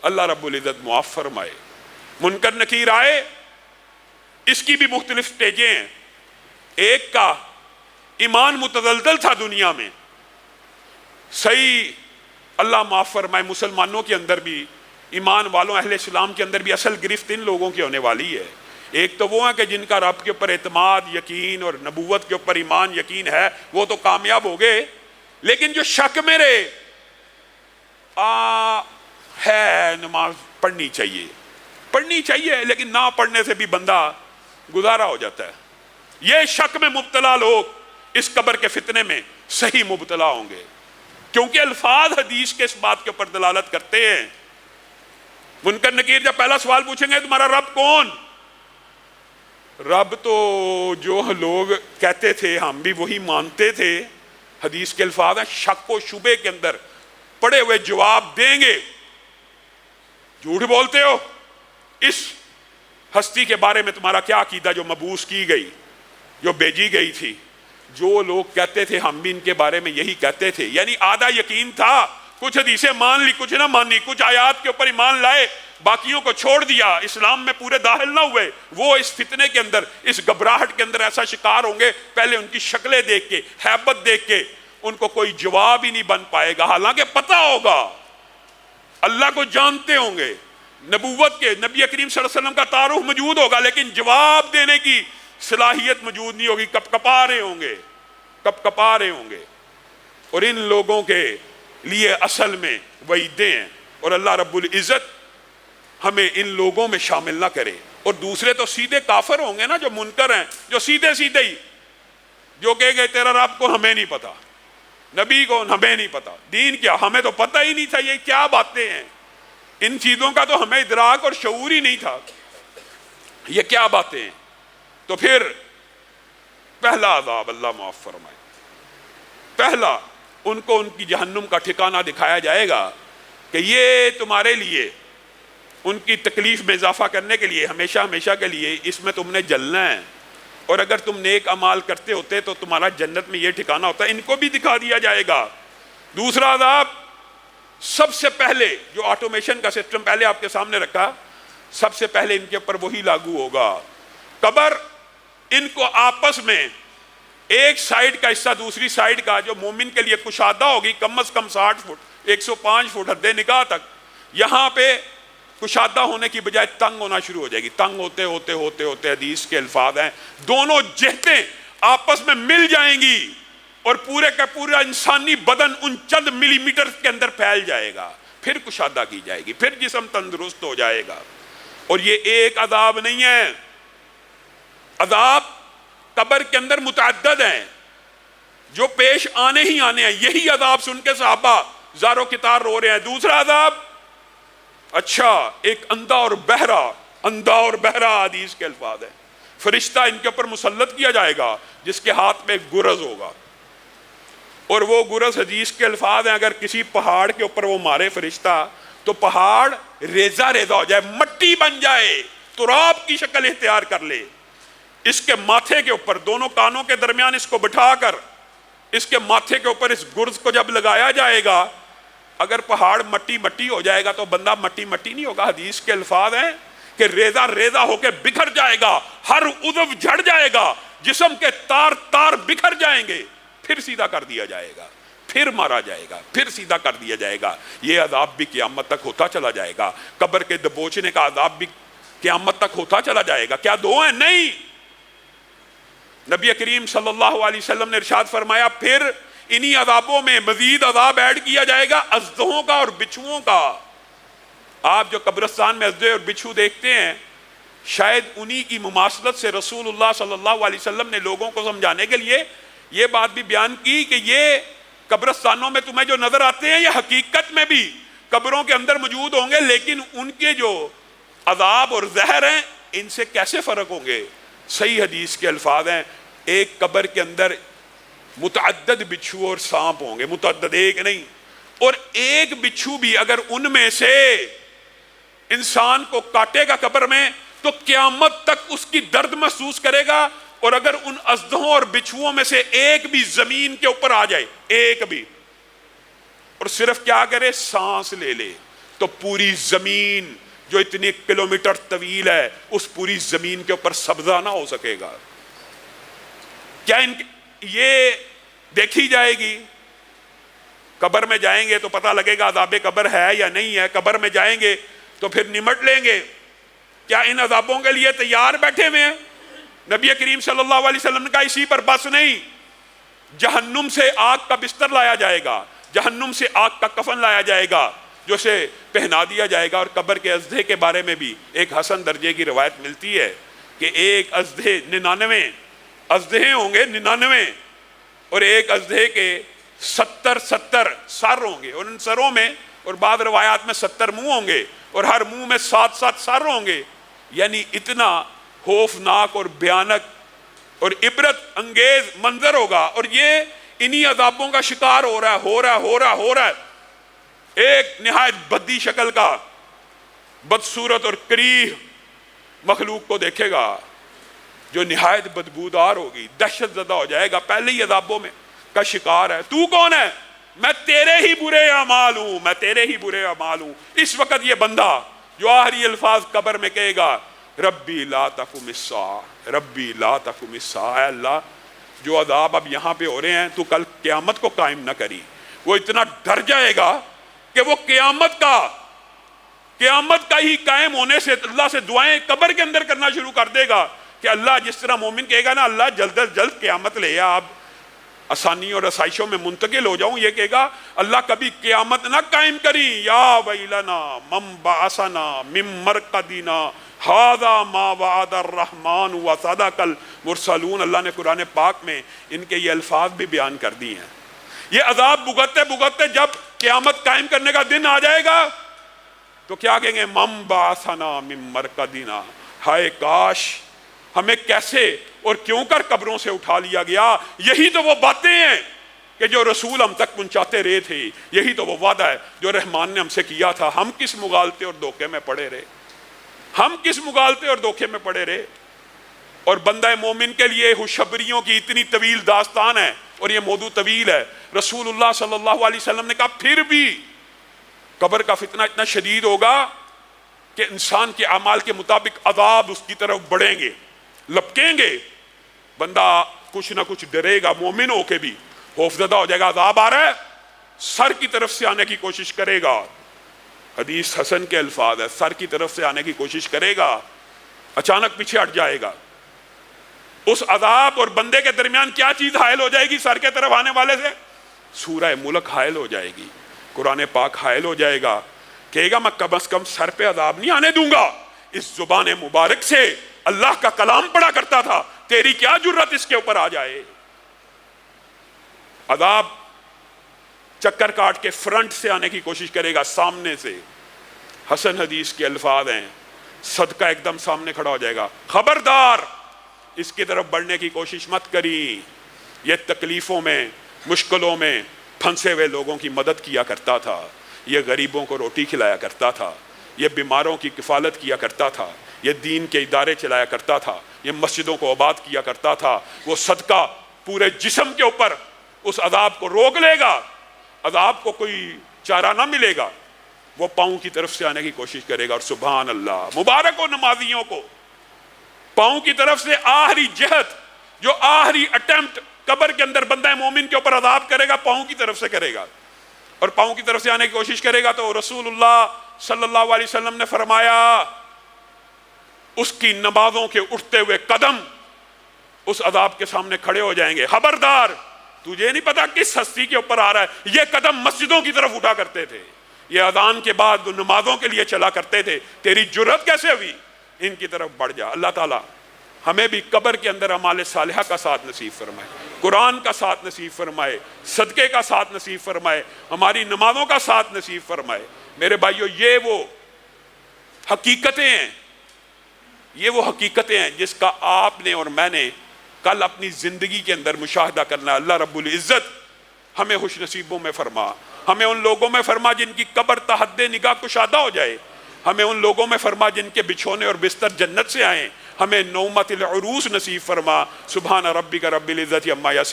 اللہ رب العزت معاف فرمائے۔ منکر نکیر آئے، اس کی بھی مختلف سٹیجیں ہیں۔ ایک کا ایمان متزلزل تھا دنیا میں، صحیح اللہ معاف فرمائے، مسلمانوں کے اندر بھی، ایمان والوں اہل اسلام کے اندر بھی اصل گرفت ان لوگوں کی ہونے والی ہے۔ ایک تو وہ ہے کہ جن کا رب کے اوپر اعتماد، یقین اور نبوت کے اوپر ایمان یقین ہے، وہ تو کامیاب ہو گئے۔ لیکن جو شک میں رہے، ہے نماز پڑھنی چاہیے لیکن نہ پڑھنے سے بھی بندہ گزارا ہو جاتا ہے، یہ شک میں مبتلا لوگ اس قبر کے فتنے میں صحیح مبتلا ہوں گے، کیونکہ الفاظ حدیث کے اس بات کے اوپر دلالت کرتے ہیں۔ منکر نکیر جب پہلا سوال پوچھیں گے تمہارا رب کون؟ رب تو جو لوگ کہتے تھے ہم بھی وہی مانتے تھے، حدیث کے الفاظ ہیں، شک و شبے کے اندر پڑے ہوئے جواب دیں گے۔ جھوٹ بولتے ہو، اس ہستی کے بارے میں تمہارا کیا عقیدہ جو مبعوث کی گئی، جو بھیجی گئی تھی؟ جو لوگ کہتے تھے ہم بھی ان کے بارے میں یہی کہتے تھے، یعنی آدھا یقین تھا، کچھ حدیثیں مان لی کچھ نہ مانی، کچھ آیات کے اوپر ایمان لائے باقیوں کو چھوڑ دیا، اسلام میں پورے داخل نہ ہوئے، وہ اس فتنے کے اندر، اس گھبراہٹ کے اندر ایسا شکار ہوں گے، پہلے ان کی شکلیں دیکھ کے، ہیبت دیکھ کے ان کو کوئی جواب ہی نہیں بن پائے گا، حالانکہ پتہ ہوگا، اللہ کو جانتے ہوں گے، نبوت کے، نبی کریم صلی اللہ علیہ وسلم کا تعارف موجود ہوگا، لیکن جواب دینے کی صلاحیت موجود نہیں ہوگی، کپا رہے ہوں گے۔ اور ان لوگوں کے لیے اصل میں وعیدیں ہیں، اور اللہ رب العزت ہمیں ان لوگوں میں شامل نہ کرے۔ اور دوسرے تو سیدھے کافر ہوں گے نا، جو منکر ہیں، جو سیدھے ہی جو کہے گئے تیرا رب کو ہمیں نہیں پتا، نبی کو ہمیں نہیں پتا، دین کیا ہمیں تو پتہ ہی نہیں تھا، یہ کیا باتیں ہیں، ان چیزوں کا تو ہمیں ادراک اور شعور ہی نہیں تھا، یہ کیا باتیں ہیں۔ تو پھر پہلا عذاب اللہ معاف فرمائے، پہلا ان کو ان کی جہنم کا ٹھکانہ دکھایا جائے گا کہ یہ تمہارے لیے ان کی تکلیف میں اضافہ کرنے کے لیے ہمیشہ کے لیے اس میں تم نے جلنا ہے، اور اگر تم نیک اعمال کرتے ہوتے تو تمہارا جنت میں یہ ٹھکانہ ہوتا ہے، ان کو بھی دکھا دیا جائے گا۔ دوسرا عذاب سب سے پہلے جو آٹومیشن کا سسٹم پہلے آپ کے سامنے رکھا، سب سے پہلے ان کے اوپر وہی لاگو ہوگا، قبر ان کو آپس میں ایک سائیڈ کا حصہ دوسری سائیڈ کا جو مومن کے لیے کشادہ ہوگی، کم از کم 60 فٹ 105 فٹ حد نکاح تک، یہاں پہ کشادہ ہونے کی بجائے تنگ ہونا شروع ہو جائے گی، تنگ ہوتے حدیث کے الفاظ ہیں، دونوں جہتیں آپس میں مل جائیں گی اور پورے کا پورا انسانی بدن ان چند ملی میٹر کے اندر پھیل جائے گا، پھر کشادہ کی جائے گی، پھر جسم تندرست ہو جائے گا۔ اور یہ ایک عذاب نہیں ہے، عذاب قبر کے اندر متعدد ہیں جو پیش آنے ہیں، یہی عذاب سن کے صحابہ زارو کتار رو رہے ہیں۔ دوسرا عذاب، اچھا ایک اندھا اور بہرا حدیث کے الفاظ ہیں، فرشتہ ان کے اوپر مسلط کیا جائے گا جس کے ہاتھ میں ایک گرز ہوگا، اور وہ گرز حدیث کے الفاظ ہیں اگر کسی پہاڑ کے اوپر وہ مارے فرشتہ تو پہاڑ ریزہ ہو جائے، مٹی بن جائے، تراب کی شکل اختیار کر لے۔ اس کے ماتھے کے اوپر دونوں کانوں کے درمیان اس کو بٹھا کر اس کے ماتھے کے اوپر اس گرز کو جب لگایا جائے گا، اگر پہاڑ مٹی ہو جائے گا تو بندہ مٹی نہیں ہوگا، حدیث کے الفاظ ہیں کہ ریزہ ہو کے بکھر جائے گا، ہر عضو جھڑ جائے گا، جسم کے تار بکھر جائیں گے، پھر سیدھا کر دیا جائے گا، پھر مارا جائے گا، پھر سیدھا کر دیا جائے گا۔ یہ عذاب بھی قیامت تک ہوتا چلا جائے گا، قبر کے دبوچنے کا عذاب بھی قیامت تک ہوتا چلا جائے گا۔ کیا دو ہیں؟ نہیں، نبی کریم صلی اللہ علیہ وسلم نے ارشاد فرمایا پھر انہی عذابوں میں مزید عذاب ایڈ کیا جائے گا، اژدھوں کا اور بچھوؤں کا۔ آپ جو قبرستان میں اژدھے اور بچھو دیکھتے ہیں، شاید انہی کی مماثلت سے رسول اللہ صلی اللہ علیہ وسلم نے لوگوں کو سمجھانے کے لیے یہ بات بھی بیان کی کہ یہ قبرستانوں میں تمہیں جو نظر آتے ہیں یہ حقیقت میں بھی قبروں کے اندر موجود ہوں گے، لیکن ان کے جو عذاب اور زہر ہیں ان سے کیسے فرق ہوں گے؟ صحیح حدیث کے الفاظ ہیں ایک قبر کے اندر متعدد بچھو اور سانپ ہوں گے، متعدد، ایک نہیں، اور ایک بچھو بھی اگر ان میں سے انسان کو کاٹے گا قبر میں تو قیامت تک اس کی درد محسوس کرے گا، اور اگر ان اژدھوں اور بچھوؤں میں سے ایک بھی زمین کے اوپر آ جائے، ایک بھی، اور صرف کیا کرے؟ سانس لے لے، تو پوری زمین جو اتنی کلومیٹر طویل ہے اس پوری زمین کے اوپر سبزہ نہ ہو سکے گا. کیا یہ دیکھی جائے گی؟ قبر میں جائیں گے تو پتہ لگے گا عذاب قبر ہے یا نہیں ہے. قبر میں جائیں گے تو پھر نمٹ لیں گے. کیا ان عذابوں کے لیے تیار بیٹھے ہوئے ہیں؟ نبی کریم صلی اللہ علیہ وسلم نے کہا اسی پر بس نہیں، جہنم سے آگ کا بستر لایا جائے گا، جہنم سے آگ کا کفن لایا جائے گا جو اسے پہنا دیا جائے گا. اور قبر کے ازدے کے بارے میں بھی ایک حسن درجے کی روایت ملتی ہے کہ ایک ازدے 99 ازدے ہوں گے، 99، اور ایک ازدے کے 70 سر ہوں گے، اور ان سروں میں اور بعض روایات میں 70 منہ ہوں گے، اور ہر منہ میں 7 سر ہوں گے. یعنی اتنا خوفناک اور بھیانک اور عبرت انگیز منظر ہوگا. اور یہ انہی عذابوں کا شکار ہو رہا ہے. ایک نہایت بدی شکل کا بدصورت اور کریہ مخلوق کو دیکھے گا جو نہایت بدبودار ہوگی، دہشت زدہ ہو جائے گا، پہلے ہی عذابوں میں کا شکار ہے. تو کون ہے؟ میں تیرے ہی برے اعمال ہوں، میں تیرے ہی برے اعمال ہوں. اس وقت یہ بندہ جو آخری الفاظ قبر میں کہے گا ربی لا تقم الساعہ، ربی لا تقم الساعہ، اے اللہ جو عذاب اب یہاں پہ ہو رہے ہیں تو کل قیامت کو قائم نہ کری. وہ اتنا ڈر جائے گا کہ وہ قیامت کا ہی قائم ہونے سے اللہ سے دعائیں قبر کے اندر کرنا شروع کر دے گا کہ اللہ جس طرح مومن کہے گا نا اللہ جلد از جلد قیامت لے آ، اب آسانی اور رسائشوں میں منتقل ہو جاؤں، یہ کہے گا اللہ کبھی قیامت نہ قائم کری. یا ویلنا من بعثنا من مرقدنا ھذا ما وعد الرحمن وصدق المرسلون. اللہ نے قرآن پاک میں ان کے یہ الفاظ بھی بیان کر دی ہیں. یہ عذاب بھگتتے جب قیامت قائم کرنے کا دن آ جائے گا تو کیا کہیں گے؟ من بعثنا من مرقدنا، ہائے کاش ہمیں کیسے اور کیوں کر قبروں سے اٹھا لیا گیا. یہی تو وہ باتیں ہیں کہ جو رسول ہم تک پہنچاتے رہے تھے، یہی تو وہ وعدہ ہے جو رحمان نے ہم سے کیا تھا. ہم کس مغالطے اور دھوکے میں پڑے رہے، ہم کس مغالطے اور دھوکے میں پڑے رہے. اور بندہ مومن کے لیے خوشخبریوں کی اتنی طویل داستان ہے اور یہ موضوع طویل ہے. رسول اللہ صلی اللہ علیہ وسلم نے کہا پھر بھی قبر کا فتنہ اتنا شدید ہوگا کہ انسان کے اعمال کے مطابق عذاب اس کی طرف بڑھیں گے، لپکیں گے. بندہ کچھ نہ کچھ ڈرے گا، مومن ہو کے بھی خوفزدہ ہو جائے گا. عذاب آ رہا ہے، سر کی طرف سے آنے کی کوشش کرے گا. حدیث حسن کے الفاظ ہے، سر کی طرف سے آنے کی کوشش کرے گا، اچانک پیچھے ہٹ جائے گا. اس عذاب اور بندے کے درمیان کیا چیز حائل ہو جائے گی سر کے طرف آنے والے سے؟ سورہ ملک حائل ہو جائے گی، قرآن پاک حائل ہو جائے گا. کہے گا میں کم از کم سر پہ عذاب نہیں آنے دوں گا. اس زبان مبارک سے اللہ کا کلام پڑھا کرتا تھا، تیری کیا جرت اس کے اوپر آ جائے. عذاب چکر کاٹ کے فرنٹ سے آنے کی کوشش کرے گا، سامنے سے. حسن حدیث کے الفاظ ہیں، صدقہ ایک دم سامنے کھڑا ہو جائے گا. خبردار اس کی طرف بڑھنے کی کوشش مت کری. یہ تکلیفوں میں، مشکلوں میں پھنسے ہوئے لوگوں کی مدد کیا کرتا تھا، یہ غریبوں کو روٹی کھلایا کرتا تھا، یہ بیماروں کی کفالت کیا کرتا تھا، یہ دین کے ادارے چلایا کرتا تھا، یہ مسجدوں کو آباد کیا کرتا تھا. وہ صدقہ پورے جسم کے اوپر اس عذاب کو روک لے گا. عذاب کو کوئی چارہ نہ ملے گا، وہ پاؤں کی طرف سے آنے کی کوشش کرے گا. اور سبحان اللہ، مبارک ہو نمازیوں کو، پاؤں کی طرف سے آخری جہد، جو آخری اٹیمپٹ قبر کے اندر بندہ مومن کے اوپر عذاب کرے گا، پاؤں کی طرف سے کرے گا. اور پاؤں کی طرف سے آنے کی کوشش کرے گا تو رسول اللہ صلی اللہ علیہ وسلم نے فرمایا اس کی نمازوں کے اٹھتے ہوئے قدم اس عذاب کے سامنے کھڑے ہو جائیں گے. خبردار، تجھے نہیں پتا کس ہستی کے اوپر آ رہا ہے. یہ قدم مسجدوں کی طرف اٹھا کرتے تھے، یہ اذان کے بعد نمازوں کے لیے چلا کرتے تھے. تیری جرت کیسے ہوئی؟ ان کی طرف بڑھ جا. اللہ تعالیٰ ہمیں بھی قبر کے اندر اعمال صالحہ کا ساتھ نصیب فرمائے، قرآن کا ساتھ نصیب فرمائے، صدقے کا ساتھ نصیب فرمائے، ہماری نمازوں کا ساتھ نصیب فرمائے. میرے بھائیو، یہ وہ حقیقتیں ہیں، یہ وہ حقیقتیں ہیں جس کا آپ نے اور میں نے کل اپنی زندگی کے اندر مشاہدہ کرنا. اللہ رب العزت ہمیں خوش نصیبوں میں فرما، ہمیں ان لوگوں میں فرما جن کی قبر تحت نگاہ کشادہ ہو جائے، ہمیں ان لوگوں میں فرما جن کے بچھونے اور بستر جنت سے آئیں، ہمیں نعمت العروس نصیب فرما. سبحان ربک رب العزت عما یصفون.